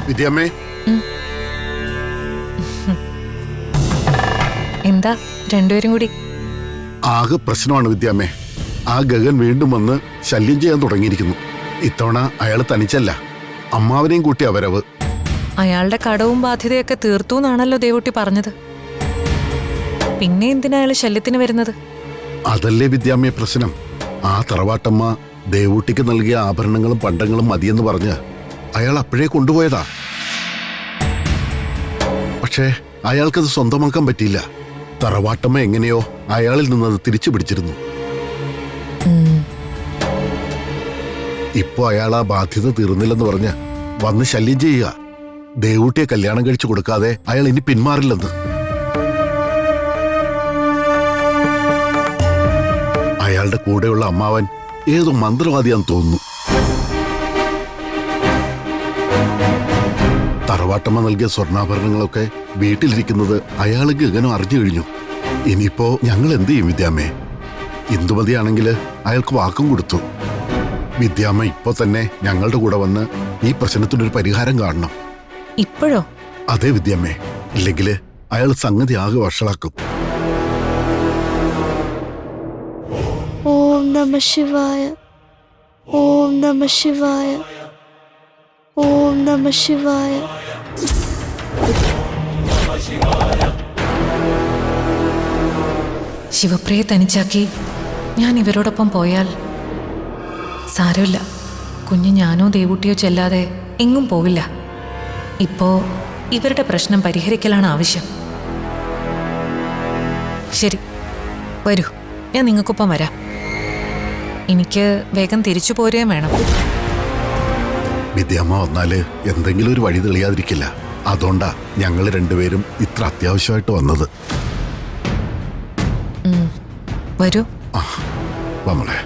വിദ്യാമ്മേ, എന്താ രണ്ടുപേരും കൂടി? ആകെ പ്രശ്നമാണ് വിദ്യാമ്മേ. ആ ഗഗൻ വീണ്ടും വന്ന് ശല്യം ചെയ്യാൻ തുടങ്ങിയിരിക്കുന്നു. ഇത്തവണ അയാൾ തനിച്ചല്ല, അമ്മാവനെയും കൂട്ടി അവരവ്. അയാളുടെ കടവും ബാധ്യതയൊക്കെ തീർത്തു എന്നാണല്ലോ ദേവുട്ടി പറഞ്ഞത്. പിന്നെ എന്തിനാ അയാൾ ശല്യത്തിന് വരുന്നത്? അതല്ലേ വിദ്യാമ്മയെ പ്രശ്നം. ആ തറവാട്ടമ്മ ദേവൂട്ടിക്ക് നൽകിയ ആഭരണങ്ങളും പണ്ടങ്ങളും മതിയെന്ന് പറഞ്ഞ് അയാൾ അപ്പോഴേ കൊണ്ടുപോയതാ. പക്ഷേ അയാൾക്കത് സ്വന്തമാക്കാൻ പറ്റിയില്ല. തറവാട്ടമ്മ എങ്ങനെയോ അയാളിൽ നിന്നത് തിരിച്ചു പിടിച്ചിരുന്നു. ഇപ്പോ അയാൾ ആ ബാധ്യത തീർന്നില്ലെന്ന് പറഞ്ഞ് വന്ന് ശല്യം ചെയ്യുക. ദേവൂട്ടിയെ കല്യാണം കഴിച്ചു കൊടുക്കാതെ അയാൾ ഇനി പിന്മാറില്ലെന്ന്. അയാളുടെ കൂടെയുള്ള അമ്മാവൻ ഏതോ മന്ത്രവാദിയാന്ന് തോന്നുന്നു. തറവാട്ടമ്മ നൽകിയ സ്വർണ്ണാഭരണങ്ങളൊക്കെ വീട്ടിലിരിക്കുന്നത് അയാൾ ഗഗനം അറിഞ്ഞു കഴിഞ്ഞു. ഇനിയിപ്പോ ഞങ്ങൾ എന്ത് ചെയ്യും വിദ്യാമ്മേ? ഇന്ദുമതിയാണെങ്കിൽ അയാൾക്ക് വാക്കും കൊടുത്തു. വിദ്യാമ്മ ഇപ്പോ തന്നെ ഞങ്ങളുടെ കൂടെ വന്ന് ഈ പ്രശ്നത്തിനൊരു പരിഹാരം കാണണം. ഇപ്പോഴോ? അതെ വിദ്യാമ്മേ, ഇല്ലെങ്കിൽ അയാൾ സംഗതി ആകെ വഷളാക്കും. ഓം നമഃ ശിവായ, ഓം നമഃ ശിവായ, ഓം നമഃ ശിവായ. ശിവപ്രിയെ തനിച്ചാക്കി ഞാൻ ഇവരോടൊപ്പം പോയാൽ സാരമില്ല. കുഞ്ഞ് ഞാനോ ദേവൂട്ടിയോ ചെല്ലാതെ എങ്ങും പോവില്ല. ഇപ്പോ ഇവരുടെ പ്രശ്നം പരിഹരിക്കലാണ് ആവശ്യം. ശരി, വരൂ, ഞാൻ നിങ്ങൾക്കൊപ്പം വരാം. എനിക്ക് വേഗം തിരിച്ചു പോരുകയും വേണം. വിദ്യാമ്മ വന്നാല് എന്തെങ്കിലും ഒരു വഴി തെളിയാതിരിക്കില്ല. അതുകൊണ്ടാ ഞങ്ങൾ രണ്ടുപേരും ഇത്ര അത്യാവശ്യമായിട്ട് വന്നത്. വരൂ. ആ, വന്നോളെ.